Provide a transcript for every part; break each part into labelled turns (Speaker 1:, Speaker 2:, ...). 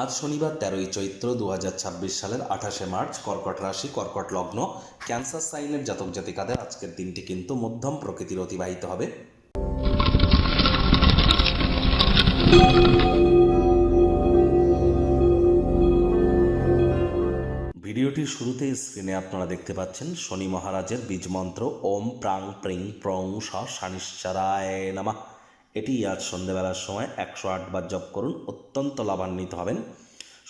Speaker 1: আজ শনিবার 13ই চৈত্র 2026 সালের 28শে মার্চ। কর্কট রাশি, কর্কট লগ্ন, ক্যান্সার সাইনের জাতক জাতিকাদের আজকের দিনটি কিন্তু মধ্যম প্রকৃতির অতিবাহিত হবে। ভিডিওটির শুরুতেই স্ক্রিনে আপনারা দেখতে পাচ্ছেন শনি মহারাজের বীজ মন্ত্র ওম প্রাং প্রিং প্রং স শানিশ্চারায় নমঃ। এটি আজ সন্ধ্যেবেলার সময় 108 বার জপ করুন, অত্যন্ত লাভান্বিত হবেন।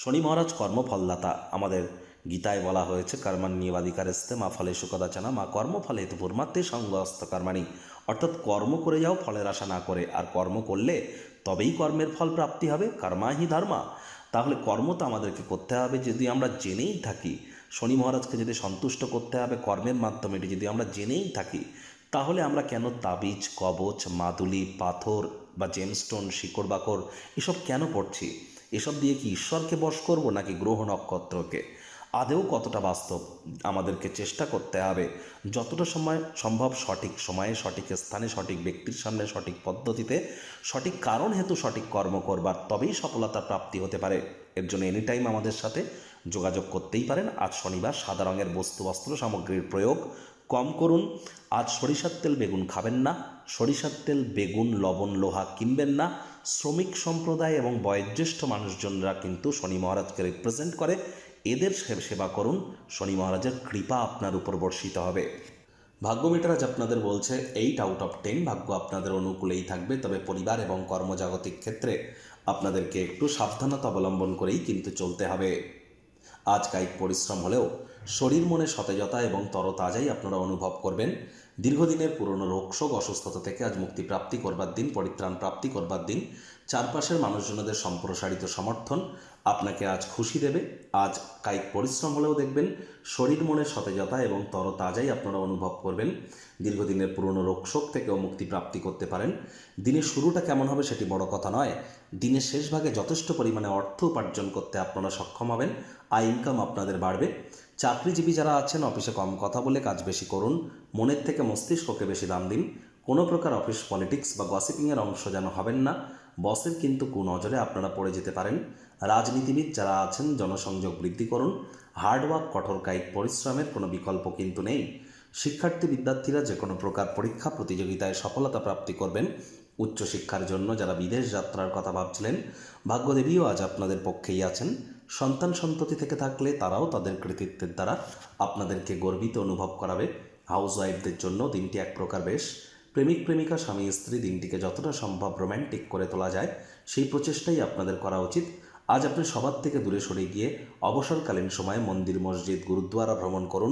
Speaker 1: শনি মহারাজ কর্মফলদাতা। আমাদের গীতায় বলা হয়েছে কর্মাণ্যেবাধিকারস্তে মা ফলেষু কদাচন মা কর্মফলে হেতু পূর্মাত্মে সঙ্গস্ত কর্মাণি, অর্থাৎ কর্ম করে যাও ফলের আশা না করে, আর কর্ম করলে তবেই কর্মের ফল প্রাপ্তি হবে। কর্মাহি ধর্মা। তাহলে কর্ম তো আমাদেরকে করতে হবে। যদি আমরা জেনেই থাকি শনি মহারাজকে যদি সন্তুষ্ট করতে হবে কর্মের মাধ্যমে, এটি যদি আমরা জেনেই থাকি, তাহলে আমরা কেন তাবিজ, কবচ, মাদুলি, পাথর বা জেমস্টোন, শিকড় বাকড় এসব কেন পড়ছি? এসব দিয়ে কি ঈশ্বরকে বশ করব নাকি গ্রহ নক্ষত্রকে? আদেও কতটা বাস্তব? আমাদেরকে চেষ্টা করতে হবে যতটা সময় সম্ভব সঠিক সময়ে, সঠিক স্থানে, সঠিক ব্যক্তির সামনে, সঠিক পদ্ধতিতে, সঠিক কারণ হেতু সঠিক কর্ম করবার, তবেই সফলতার প্রাপ্তি হতে পারে। এর জন্য এনি টাইম আমাদের সাথে যোগাযোগ করতেই পারেন। আজ শনিবার সাদা রঙের বস্তু বস্ত্র সামগ্রীর প্রয়োগ কম করুন। আজ সরিষার তেল বেগুন খাবেন না। সরিষার তেল বেগুন লবণ লোহা কিনবেন না। শ্রমিক সম্প্রদায় এবং বয়োজ্যেষ্ঠ মানুষজনরা কিন্তু শনি মহারাজকে রিপ্রেজেন্ট করে, এদের সেবা করুন। শনি মহারাজের কৃপা আপনার উপর বর্ষিত হবে। ভাগ্য মিটার আজ আপনাদের বলছে 8/10। ভাগ্য আপনাদের অনুকূলেই থাকবে, তবে পরিবার এবং কর্মজাগতিক ক্ষেত্রে আপনাদেরকে একটু সাবধানতা অবলম্বন করেই কিন্তু চলতে হবে। আজ কায়িক পরিশ্রম হলেও শরীর মনে সতেজতা এবং তরতাজাই আপনারা অনুভব করবেন। দীর্ঘদিনের পুরনো রোগশোক অসুস্থতা থেকে আজ মুক্তি প্রাপ্তি করবার দিন, পরিত্রাণ প্রাপ্তি করবার দিন। চারপাশের মানুষজনদের সম্প্রসারিত সমর্থন আপনাকে আজ খুশি দেবে। আজ কায়িক পরিশ্রম হলেও দেখবেন শরীর মনে সতেজতা এবং তরতাজাই আপনারা অনুভব করবেন। দীর্ঘদিনের পুরনো রোগশোক থেকেও মুক্তি প্রাপ্তি করতে পারেন। দিনের শুরুটা কেমন হবে সেটি বড় কথা নয়, দিনের শেষ ভাগে যথেষ্ট পরিমাণে অর্থ উপার্জন করতে আপনারা সক্ষম হবেন। আয় ইনকাম আপনাদের বাড়বে। চাকরিজীবী যারা আছেন অফিসে কম কথা বলে কাজ বেশি করুন। মনের থেকে মস্তিষ্ককে বেশি দাম দিন। কোনো প্রকার অফিস পলিটিক্স বা গসিপিংয়ের অংশ যেন হবেন না। বসের কিন্তু কুনজরে আপনারা পড়ে যেতে পারেন। রাজনীতিবিদ যারা আছেন জনসংযোগ বৃদ্ধি করুন। হার্ডওয়ার্ক, কঠোর কায়িক পরিশ্রমের কোনো বিকল্প কিন্তু নেই। শিক্ষার্থী বিদ্যার্থীরা যে কোনো প্রকার পরীক্ষা প্রতিযোগিতায় সফলতা প্রাপ্তি করবেন। উচ্চশিক্ষার জন্য যারা বিদেশ যাত্রার কথা ভাবছিলেন, ভাগ্যদেবীও আজ আপনাদের পক্ষেই আছেন। সন্তান সন্ততি থেকে থাকলে তারাও তাদের কৃতিত্বের দ্বারা আপনাদেরকে গর্বিত অনুভব করাবে। হাউস ওয়াইফদের জন্য দিনটি এক প্রকার বেশ। প্রেমিক প্রেমিকা স্বামী স্ত্রী দিনটিকে যতটা সম্ভব রোম্যান্টিক করে তোলা যায় সেই প্রচেষ্টাই আপনাদের করা উচিত। আজ আপনি সবার থেকে দূরে সরে গিয়ে অবসরকালীন সময়ে মন্দির, মসজিদ, গুরুদ্বারা ভ্রমণ করুন।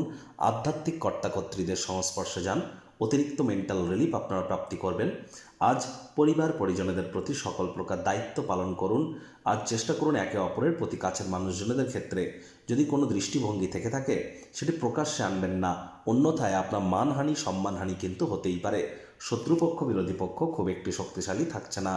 Speaker 1: আধ্যাত্মিক কর্তাকর্ত্রীদের সংস্পর্শে যান। অতিরিক্ত মেন্টাল রিলিফ আপনারা প্রাপ্তি করবেন। আজ পরিবার পরিজনদের প্রতি সকল প্রকার দায়িত্ব পালন করুন। আজ চেষ্টা করুন একে অপরের প্রতি কাছের মানুষজনদের ক্ষেত্রে যদি কোনো দৃষ্টিভঙ্গি থেকে থাকে সেটি প্রকাশ্যে আনবেন না, অন্যথায় আপনার মানহানি সম্মানহানি কিন্তু হতেই পারে। শত্রুপক্ষ বিরোধী পক্ষ খুব একটি শক্তিশালী থাকছে না।